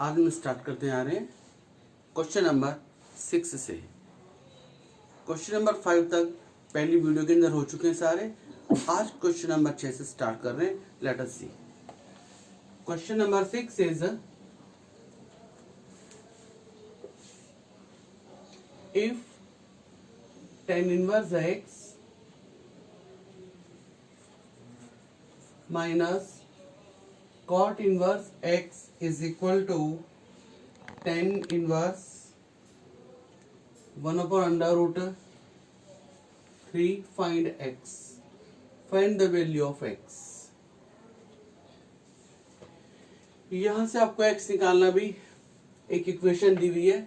आज हम स्टार्ट करते जा रहे हैं क्वेश्चन नंबर 6 से। क्वेश्चन नंबर 5 तक पहली वीडियो के अंदर हो चुके हैं सारे। आज क्वेश्चन नंबर 6 से स्टार्ट कर रहे हैं। Let us see. Question number 6 is if tan inverse x minus cot inverse x is equal to tan inverse 1 upon under root 3 find x. Find the value of x. यहां से आपको x निकालना भी एक equation दी हुई है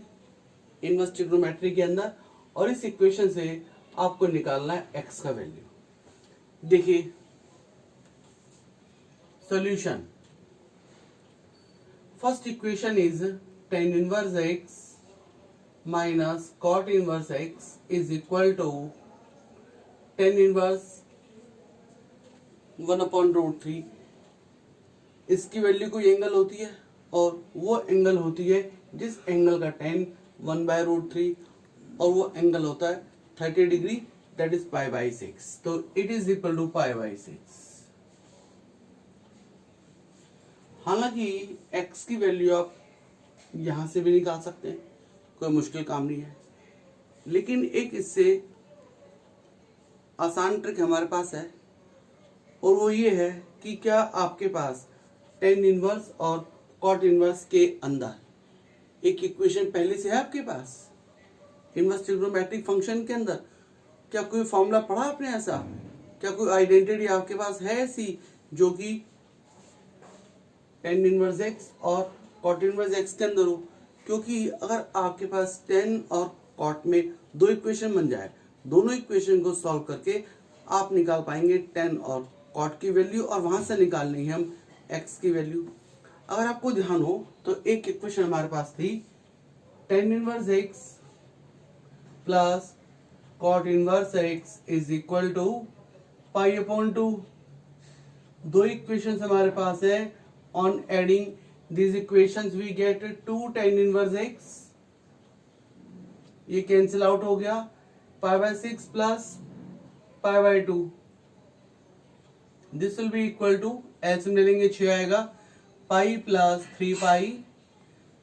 inverse trigonometry के अंदर, और इस इक्वेशन से आपको निकालना है x का वैल्यू। देखिए solution. First equation is tan inverse x minus cot inverse x is equal to tan inverse 1 upon root 3। इसकी वैल्यू कोई एंगल होती है और वो एंगल होती है जिस एंगल का tan 1 बाय रूट 3 और वो एंगल होता है 30 degree, that is pi by 6। तो it is equal to pi by 6। हालांकि x की वैल्यू आप यहां से भी निकाल सकते हैं, कोई मुश्किल काम नहीं है, लेकिन एक इससे आसान ट्रिक हमारे पास है, और वो ये है कि क्या आपके पास tan इनवर्स और cot इनवर्स के अंदर एक इक्वेशन पहले से है आपके पास इनवर्स ट्रिग्नोमेट्रिक फंक्शन के अंदर। क्या कोई फॉर्मूला पढ़ा आपने ऐसा? क्या कोई आइडेंटिटी आपके पास है ऐसी जो कि tan इनवर्स x और cot इनवर्स x के अंदर हो? क्योंकि अगर आपके पास tan और cot में दो इक्वेशन बन जाए, दोनों इक्वेशन को सॉल्व करके आप निकाल पाएंगे tan और cot की वैल्यू, और वहां से निकालनी है हम x की वैल्यू। अगर आपको ध्यान हो तो एक इक्वेशन हमारे पास थी tan inverse x plus cot inverse x is equal to pi upon 2। दो इक्वेशंस हमारे पास है। On adding these equations we get 2 tan inverse x, ये कैंसिल आउट हो गया, pi by 6 plus pi by 2, this will be equal to LCM ले लेंगे 6 आएगा, pi plus 3 pi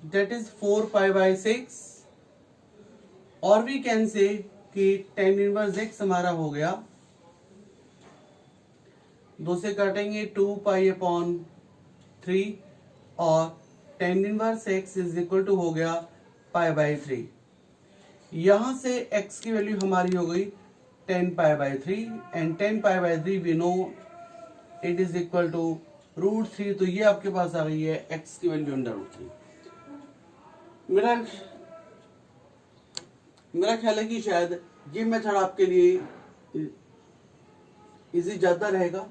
that is 4 pi by 6। और वी कैन से कि tan inverse x हमारा हो गया, दो से काटेंगे 2 पाई अपॉन 3, और tan inverse x is equal to हो गया पाई बाय 3। यहां से x की वैल्यू हमारी हो गई 10 pi by 3, and 10 pi by 3 we know it is equal to root 3। तो ये आपके पास आ गई है x की वैल्यू अंडर रूट 3। मेरा ख्याल है कि शायद ये मेथड आपके लिए इजी ज्यादा रहेगा,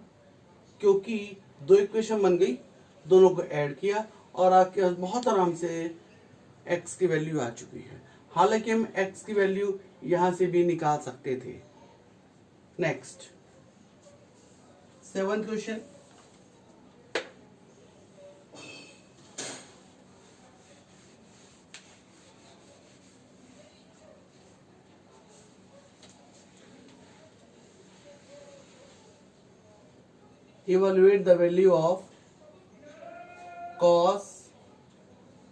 क्योंकि दो इक्वेशन बन गई, दोनों को ऐड किया और आपके पास बहुत आराम से x की वैल्यू आ चुकी है। हालांकि हम x की वैल्यू यहां से भी निकाल सकते थे। Next 7th question. Evaluate the value of cos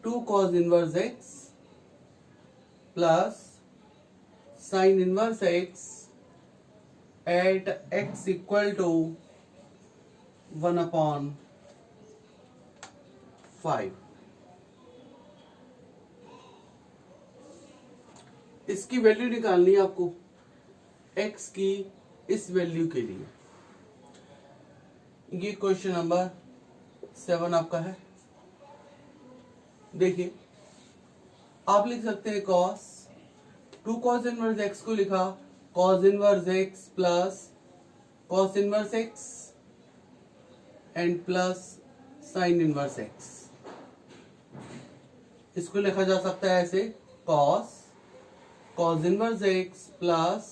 2 cos inverse x plus sin inverse x at x equal to 1 upon 5। इसकी वैल्यू निकालनी है आपको x की इस वैल्यू के लिए। ये क्वेश्चन नंबर 7 आपका है। देखिए आप लिख सकते हैं cos 2 cos इनवर्स x को लिखा cos inverse x plus cos inverse x and plus sin inverse x। इसको लिखा जा सकता है ऐसे cos inverse x plus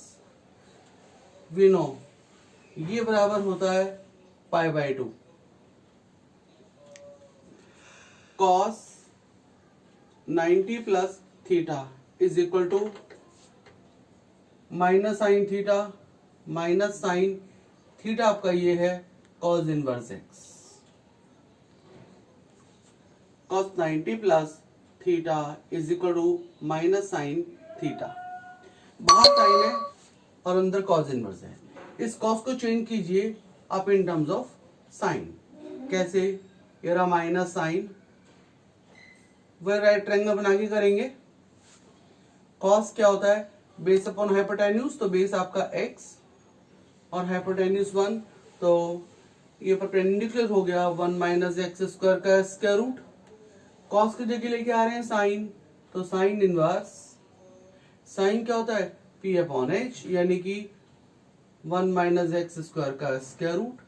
we know ये बराबर होता है pi by 2। Cos 90 plus theta is equal to minus sine theta, minus sine theta आपका ये है cos inverse x. cos 90 plus theta is equal to minus sine theta. बाहर sine है और अंदर cos इनवर्स है। इस cos को चेंज कीजिए आप इन टर्म्स ऑफ साइन। कैसे? ये रहा माइनस साइन, वह राइट ट्रायंगल बना के करेंगे। cos क्या होता है? बेस अपॉन हाइपोटेन्यूज, तो बेस आपका x और हाइपोटेन्यूज 1, तो ये परपेंडिकुलर हो गया 1 माइनस एक्स स्क्वायर का स्क्वायर रूट। cos की जगह लेके आ रहे हैं साइन, तो साइन इनवर्स। साइन क्या होता है? p अपॉन एच, यानी कि 1 माइनस एक्स स्क्वायर का स्क्वायर रूट।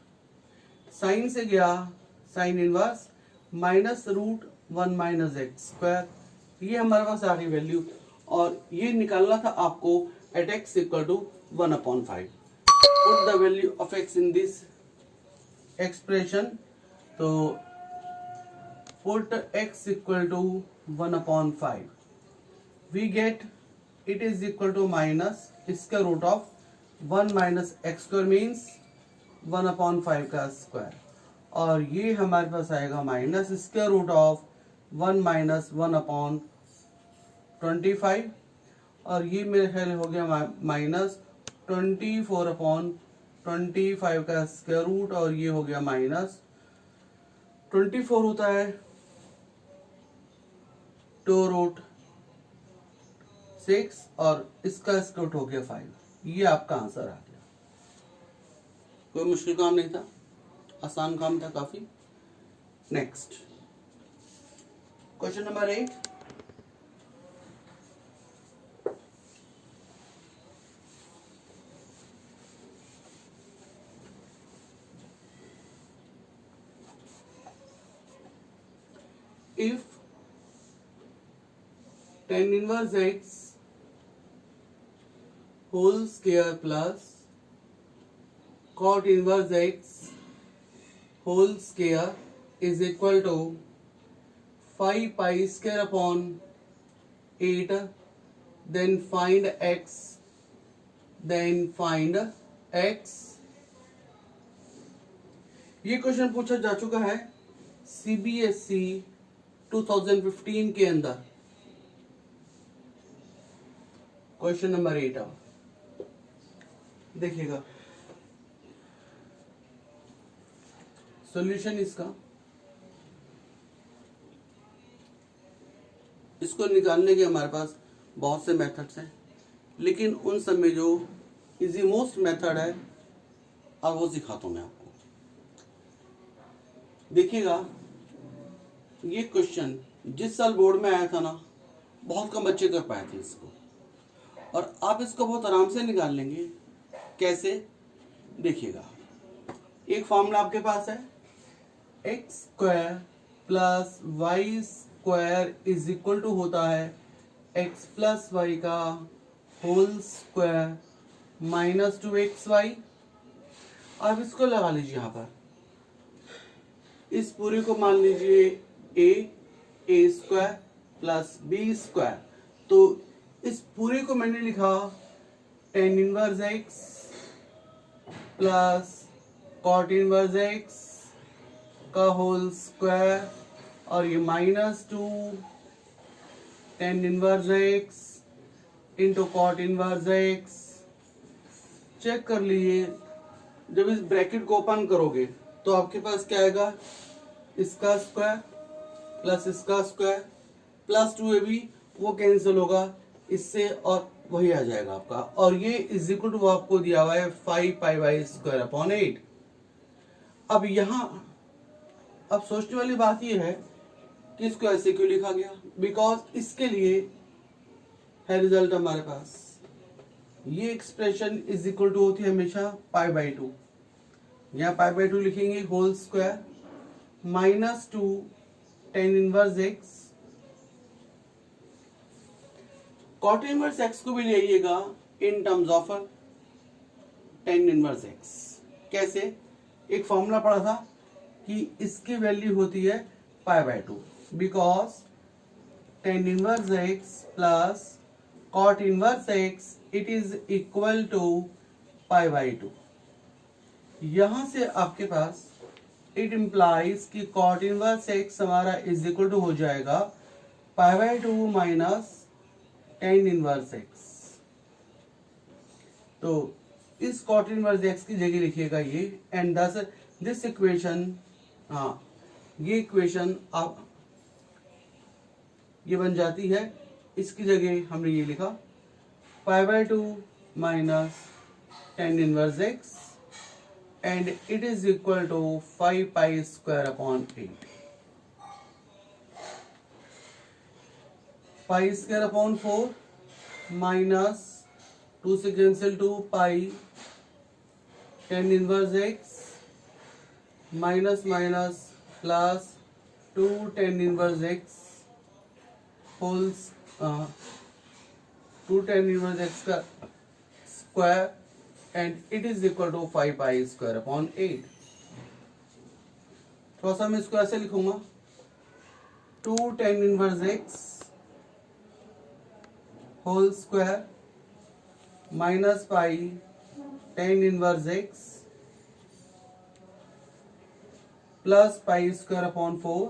साइन से गया sine inverse minus root 1 minus x square. ये हमारे पास आ गई वैल्यू, और ये निकालना था आपको at x equal to 1/5। Put the value of x in this expression, तो put x equal to 1/5, we get it is equal to minus square root of 1 minus x square means 1/5 का square, और ये हमारे पास आएगा minus square root of 1 minus 1/25, और ये मेरे ख्याल हो गया माइनस 24/25 का स्क्वायर रूट, और ये हो गया माइनस 24 होता है 2√6 और इसका स्क्वायर रूट हो गया 5। ये आपका आंसर आ गया। कोई मुश्किल काम नहीं था, आसान काम था काफी। Next question number 8। If tan inverse x whole square plus cot inverse x whole square is equal to 5 pi square upon 8, then find x, then find x। ये क्वेश्चन पूछा जा चुका है CBSE 2015 के अंदर। क्वेश्चन नंबर 8 देखिएगा solution इसका। इसको निकालने के हमारे पास बहुत से मेथड्स हैं, लेकिन उन सब में जो इजी मोस्ट मेथड है अब वो सिखाता हूं मैं आपको। देखिएगा ये क्वेश्चन जिस साल बोर्ड में आया था ना, बहुत कम बच्चे कर पाए थे इसको, और आप इसको बहुत आराम से निकाल लेंगे। कैसे? देखिएगा, एक फॉर्मूला आपके पास है x square plus y square is equal to होता है एक्स प्लस वाई का होल स्क्वायर माइनस 2xy। आप इसको लगा लीजिए यहाँ पर, इस पूरे को मान लीजिए A square plus B square. तो इस पूरे को मैंने लिखा tan inverse x plus cot inverse x का होल स्क्वायर, और ये minus 2 tan inverse x into cot inverse x. Check कर लीजिए, जब इस ब्रैकेट को ओपन करोगे तो आपके पास क्या आएगा? इसका स्क्वायर प्लस इसका स्क्वायर प्लस 2ab, वो कैंसिल होगा इससे और वही आ जाएगा आपका, और ये इज इक्वल टू आपको दिया हुआ है 5 पाई बाई स्क्वायर अपॉन 8। अब यहाँ अब सोचने वाली बात ये है कि इसको ऐसे क्यों लिखा गया, बिकॉज इसके लिए है रिजल्ट हमारे पास। ये एक्सप्रेशन इज इक्वल टू होती है हमेशा पाई बाई 2। यहाँ पाई बाई 2 लिखेंगे whole square minus 2 tan inverse x. cot inverse x को भी ले आइएगा in terms of tan inverse x. कैसे? एक फॉर्मूला पढ़ा था कि इसकी वैल्यू होती है pi by 2, because tan inverse x plus cot inverse x, it is equal to pi by two. यहां से आपके पास इट इम्प्लाइज कि कॉट इनवर्स एक्स हमारा इज इक्वल टू हो जाएगा pi by two minus tan inverse x. तो इस कॉट इनवर्स एक्स की जगह लिखिएगा ये, एंड दस दिस इक्वेशन, हाँ ये इक्वेशन आप ये बन जाती है, इसकी जगह हमने ये लिखा pi by two minus tan inverse x and it is equal to 5 pi square upon 8। Pi square upon 4 minus 2 से cancel 2 pi tan inverse x minus minus plus 2 tan inverse x wholes 2 tan inverse x का square and it is equal to 5 pi square upon 8। थोड़ा सा मैं इसको ऐसे लिखूंगा 2 tan inverse x whole square minus pi tan inverse x plus पाई square upon 4,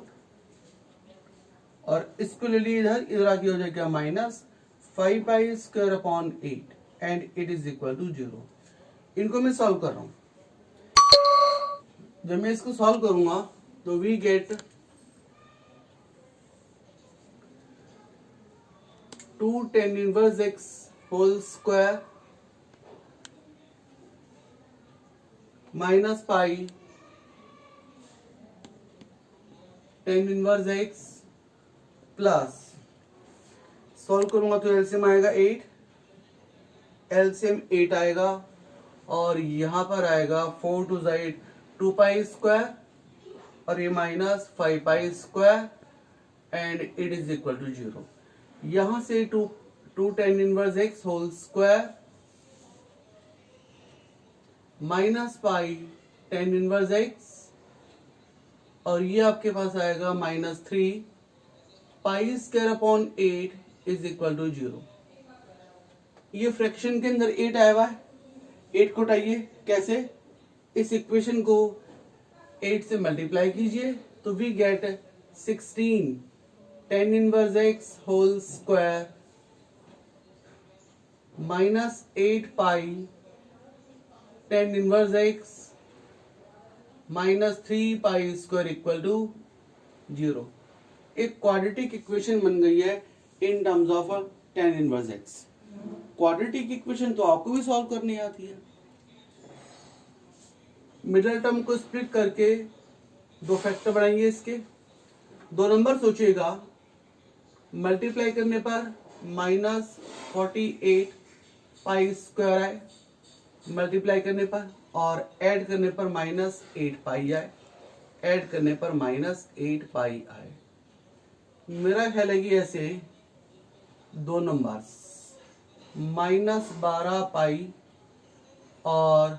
और इसको ले लिए इधर, इधर आके हो जाएगा minus 5 pi square upon 8 and it is equal to 0। इनको मैं सॉल्व कर रहा हूं। जब मैं इसको सॉल्व करूंगा तो we get 2 tan inverse x whole square minus pi tan inverse x plus, solve करूंगा तो एलसीएम आएगा 8, एलसीएम 8 आएगा और यहां पर आएगा 4 टू 8 2 पाई स्क्वायर और ये minus 5 pi square and it is equal to 0। यहां से 2 tan inverse x whole square minus pi tan inverse x और ये आपके पास आएगा minus 3 pi square upon 8 is equal to 0। ये फ्रैक्शन के अंदर 8 आया हुआ है, 8 को उठाइए, कैसे? इस इक्वेशन को 8 से मल्टीप्लाई कीजिए तो we get 16 tan inverse x whole square minus 8 pi tan inverse x minus 3 pi square equal to 0। एक क्वाड्रेटिक इक्वेशन बन गई है in terms of tan inverse x. Quadratic equation तो आपको भी सॉल्व करनी आती है। मिडिल टर्म को स्प्लिट करके दो फैक्टर बनाएंगे इसके, दो नंबर सोचिएगा, मल्टीप्लाई करने पर माइनस 48 पाई स्क्वायर आए मल्टीप्लाई करने पर, और ऐड करने पर माइनस 8 पाई आए, ऐड करने पर माइनस 8 पाई आए। मेरा ख्याल है कि ऐसे दो नंबर्स माइनस 12 पाई और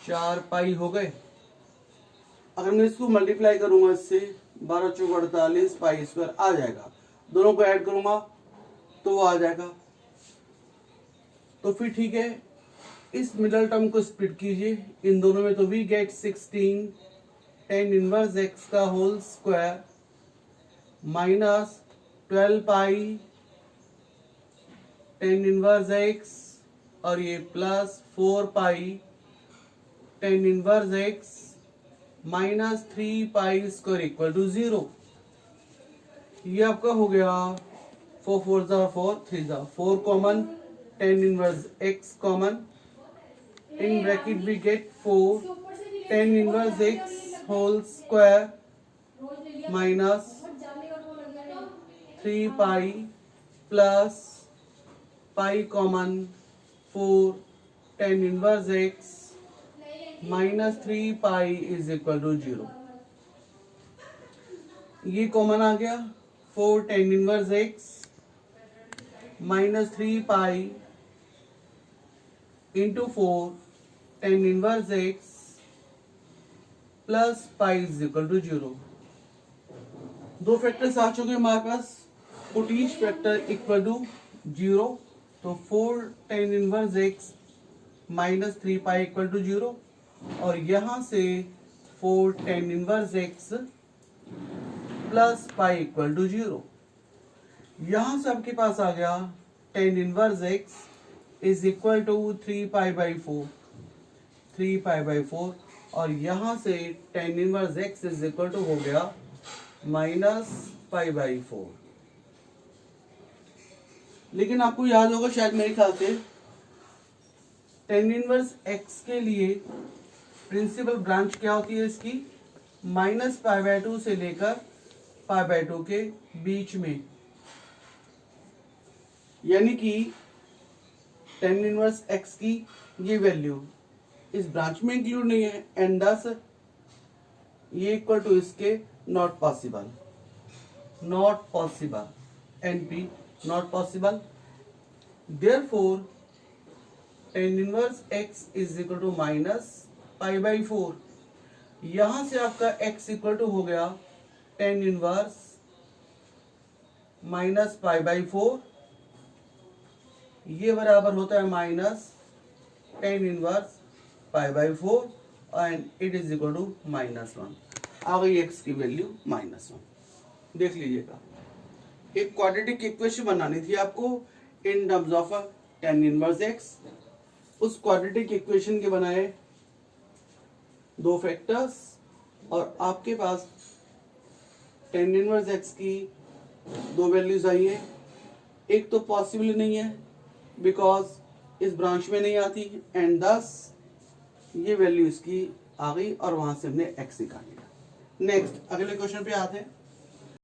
4 पाई हो गए। अगर मैं इसको मल्टीप्लाई करूंगा इससे 12 चौक 48 पाई स्क्वायर आ जाएगा, दोनों को ऐड करूंगा तो वो आ जाएगा। तो फिर ठीक है, इस मिडल टर्म को स्प्लिट कीजिए इन दोनों में तो we get 16 tan inverse x का whole square minus 12 pi tan inverse x और ये plus 4 pi tan inverse x minus 3 pi square equal to 0। ये आपका हो गया 4 4 4 3 4 common, tan inverse x common, in bracket we get 4 tan inverse x whole square minus 3 pi plus pi common 4 tan inverse x minus 3 pi is equal to 0। ये common आ गया, 4 tan inverse x minus 3 pi into 4 tan inverse x plus pi is equal to 0। दो factors आ चुके हमारे पास, put each factor equal to 0, तो 4 tan inverse x minus 3 pi equal to 0, और यहां से 4 tan inverse x plus pi equal to 0। यहां से आपके पास आ गया tan inverse x is equal to 3 pi by 4, और यहां से tan inverse x is equal to हो गया माइनस पाई बाई 4। लेकिन आपको याद होगा शायद मेरे ख्याल से tan इनवर्स x के लिए प्रिंसिपल ब्रांच क्या होती है इसकी, माइनस पाई बाई 2 से लेकर पाई बाई 2 के बीच में, यानी कि tan इनवर्स x की ये वैल्यू इस ब्रांच में इंक्लूड नहीं है, एंड दस ये इक्वल टू इसके not possible, NP not possible. Therefore tan inverse x is equal to minus pi by 4। यहां से आपका x इक्वल टू हो गया tan inverse minus pi by 4, ये बराबर होता है minus tan inverse pi by 4, and it is equal to -1। आ गई x की वैल्यू -1। देख लीजिएगा, एक क्वाड्रेटिक इक्वेशन बनानी थी आपको इन terms of tan inverse x। उस क्वाड्रेटिक इक्वेशन के बनाए दो फैक्टर्स, और आपके पास tan इनवर्स x की दो वैल्यूज आई है। एक तो पॉसिबल नहीं है बिकॉज इस ब्रांच में नहीं आती, एंड दस ये वैल्यू इसकी आ गई और वहां से हमने x निकाल लिया। नेक्स्ट अगले क्वेश्चन पे आते हैं।